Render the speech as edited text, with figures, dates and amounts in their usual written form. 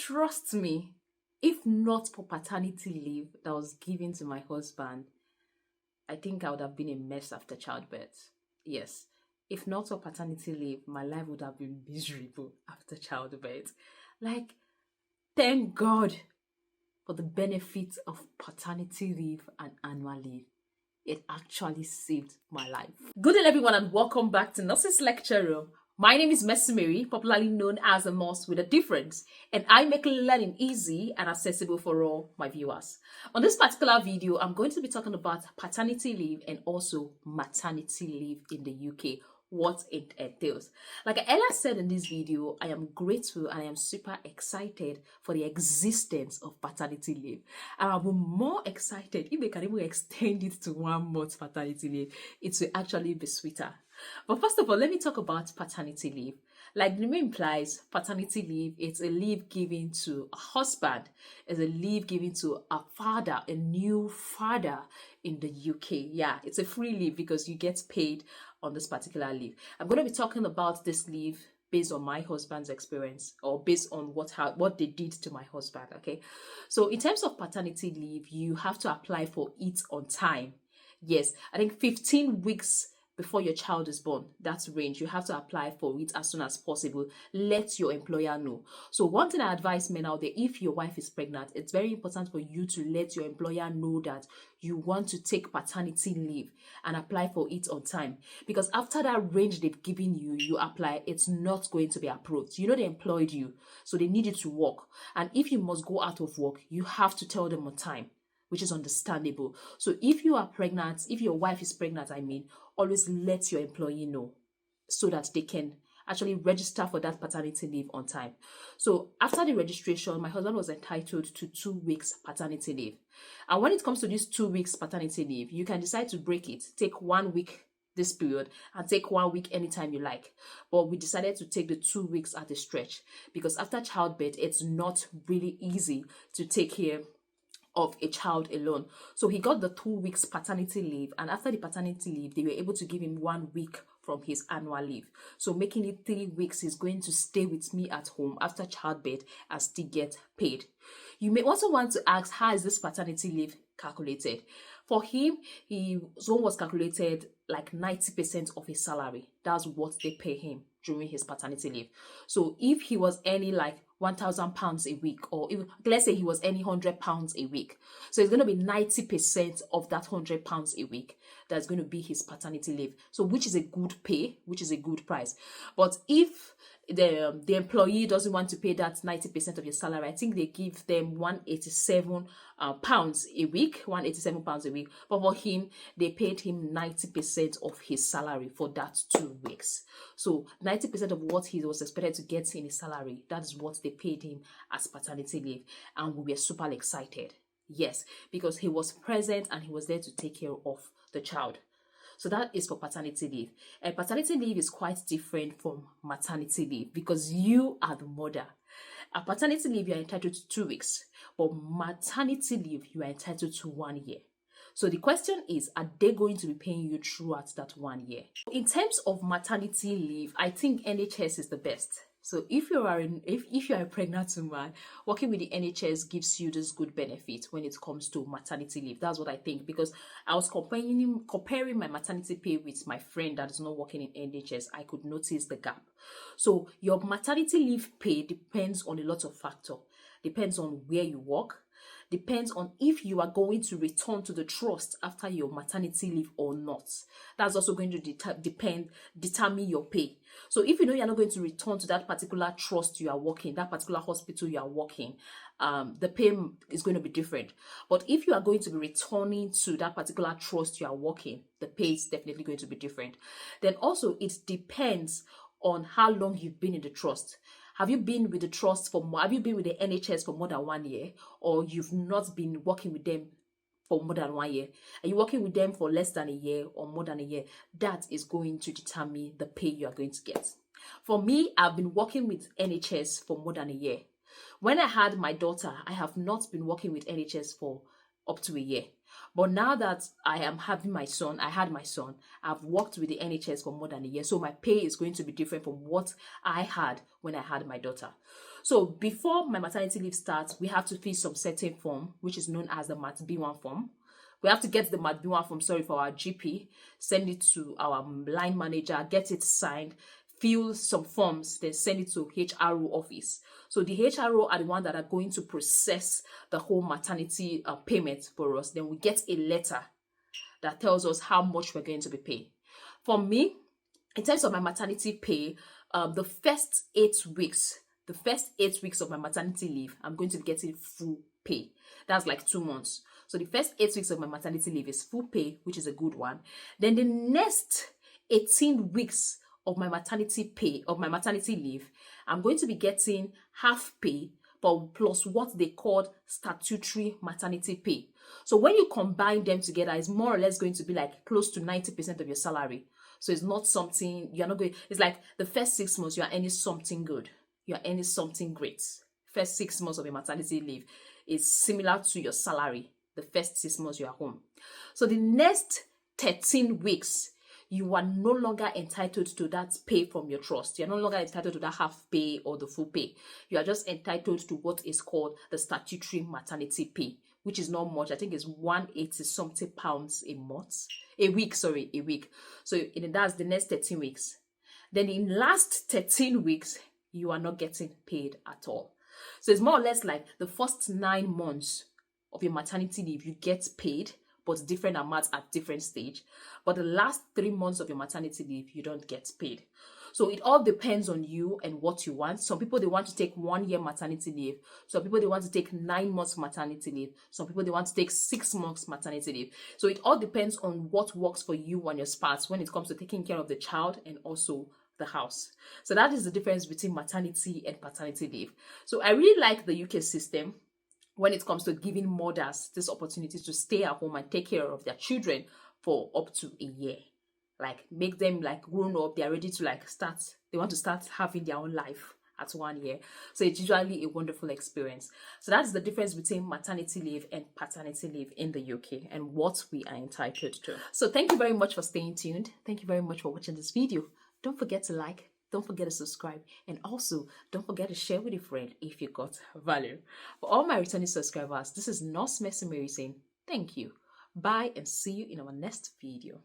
Trust me, if not for paternity leave that was given to my husband, I think I would have been a mess after childbirth. Yes. If not for paternity leave, my life would have been miserable after childbirth. Like, thank God for the benefits of paternity leave and annual leave. It actually saved my life. Good day, everyone, and welcome back to Nurses Lecture Room. My name is Mercy Mary, popularly known as a nurse with a difference, and I make learning easy and accessible for all my viewers. On this particular video, I'm going to be talking about paternity leave and also maternity leave in the UK, what it entails. Like I earlier said in this video, I am grateful and I am super excited for the existence of paternity leave. And I'll be more excited if they can even extend it to 1 month paternity leave. It will actually be sweeter. But first of all, let me talk about paternity leave. Like the name implies, paternity leave, it's a leave given to a husband, it's a leave given to a father, a new father in the UK. Yeah, it's a free leave because you get paid on this particular leave. I'm going to be talking about this leave based on my husband's experience or based on what they did to my husband. Okay, so in terms of paternity leave, you have to apply for it on time. Yes, I think 15 weeks before your child is born, that's range. You have to apply for it as soon as possible. Let your employer know. So one thing I advise men out there, if your wife is pregnant, it's very important for you to let your employer know that you want to take paternity leave and apply for it on time. Because after that range they've given you, you apply, it's not going to be approved. You know they employed you, so they need you to work. And if you must go out of work, you have to tell them on time, which is understandable. So if you are pregnant, if your wife is pregnant, always let your employee know so that they can actually register for that paternity leave on time. So after the registration, my husband was entitled to 2 weeks paternity leave. And when it comes to this 2 weeks paternity leave, you can decide to break it. Take 1 week this period and take 1 week anytime you like. But we decided to take the 2 weeks at a stretch because after childbirth, it's not really easy to take care of a child alone. So he got the 2 weeks paternity leave, and after the paternity leave they were able to give him 1 week from his annual leave, so making it 3 weeks. He's going to stay with me at home after childbirth and still get paid. You may also want to ask, how is this paternity leave calculated? For him, his own was calculated like 90% of his salary. That's what they pay him during his paternity leave. So if he was earning like £1,000 a week, or even, let's say he was earning £100 a week, so it's going to be 90% of that £100 a week that's going to be his paternity leave. So which is a good pay, which is a good price. But if the employee doesn't want to pay that 90% of your salary, I think they give them £187 a week, £187 a week. But for him, they paid him 90% of his salary for that 2 weeks. So 90% of what he was expected to get in his salary, that is what they paid him as paternity leave. And we were super excited. Yes, because he was present and he was there to take care of the child. So that is for paternity leave. And paternity leave is quite different from maternity leave because you are the mother. At paternity leave, you are entitled to 2 weeks, but maternity leave, you are entitled to 1 year. So the question is, are they going to be paying you throughout that 1 year? In terms of maternity leave, I think NHS is the best. So if you are a pregnant woman, working with the NHS gives you this good benefit when it comes to maternity leave. That's what I think, because I was comparing my maternity pay with my friend that is not working in NHS. I could notice the gap. So your maternity leave pay depends on a lot of factors. Depends on where you work. Depends on if you are going to return to the trust after your maternity leave or not. That's also going to determine your pay. So if you know you're not going to return to that particular trust you are working, that particular hospital you are working, the pay is going to be different. But if you are going to be returning to that particular trust you are working, the pay is definitely going to be different. Then also it depends on how long you've been in the trust. Have you been with the trust have you been with the NHS for more than 1 year, or you've not been working with them for more than 1 year? Are you working with them for less than a year or more than a year? That is going to determine the pay you are going to get. For me, I've been working with NHS for more than a year. When I had my daughter, I have not been working with NHS for up to a year. But now that I had my son, I've worked with the NHS for more than a year. So my pay is going to be different from what I had when I had my daughter. So before my maternity leave starts, we have to fill some certain form, which is known as the Mat B1 form. We have to get the Mat B1 form, for our GP, send it to our line manager, get it signed, fill some forms, then send it to HRO office. So the HRO are the one that are going to process the whole maternity payment for us. Then we get a letter that tells us how much we're going to be paid. For me, in terms of my maternity pay, the first 8 weeks of my maternity leave, I'm going to be getting full pay. That's like 2 months. So the first 8 weeks of my maternity leave is full pay, which is a good one. Then the next 18 weeks of my maternity leave, I'm going to be getting half pay, but plus what they call statutory maternity pay. So when you combine them together, it's more or less going to be like close to 90% of your salary. So it's not something you're not going. It's like the first 6 months you are earning something good. You are earning something great. First 6 months of your maternity leave is similar to your salary. The first 6 months you are home. So the next 13 weeks, you are no longer entitled to that pay from your trust. You're no longer entitled to that half pay or the full pay. You are just entitled to what is called the statutory maternity pay, which is not much. I think it's 180 something pounds a week. So that's the next 13 weeks. Then in last 13 weeks, you are not getting paid at all. So it's more or less like the first 9 months of your maternity leave, you get paid, but different amounts at different stage. But the last 3 months of your maternity leave, you don't get paid. So it all depends on you and what you want. Some people, they want to take 1 year maternity leave. Some people, they want to take 9 months maternity leave. Some people, they want to take 6 months maternity leave. So it all depends on what works for you and your spouse when it comes to taking care of the child and also the house. So that is the difference between maternity and paternity leave. So I really like the UK system when it comes to giving mothers this opportunity to stay at home and take care of their children for up to a year. Like, make them like grown up, they're ready to they want to start having their own life at 1 year. So it's usually a wonderful experience. So that's the difference between maternity leave and paternity leave in the UK and what we are entitled to. So thank you very much for staying tuned. Thank you very much for watching this video. Don't forget to like, don't forget to subscribe, and also don't forget to share with a friend if you got value. For all my returning subscribers, this is Nurse Mercy Mary saying thank you. Bye and see you in our next video.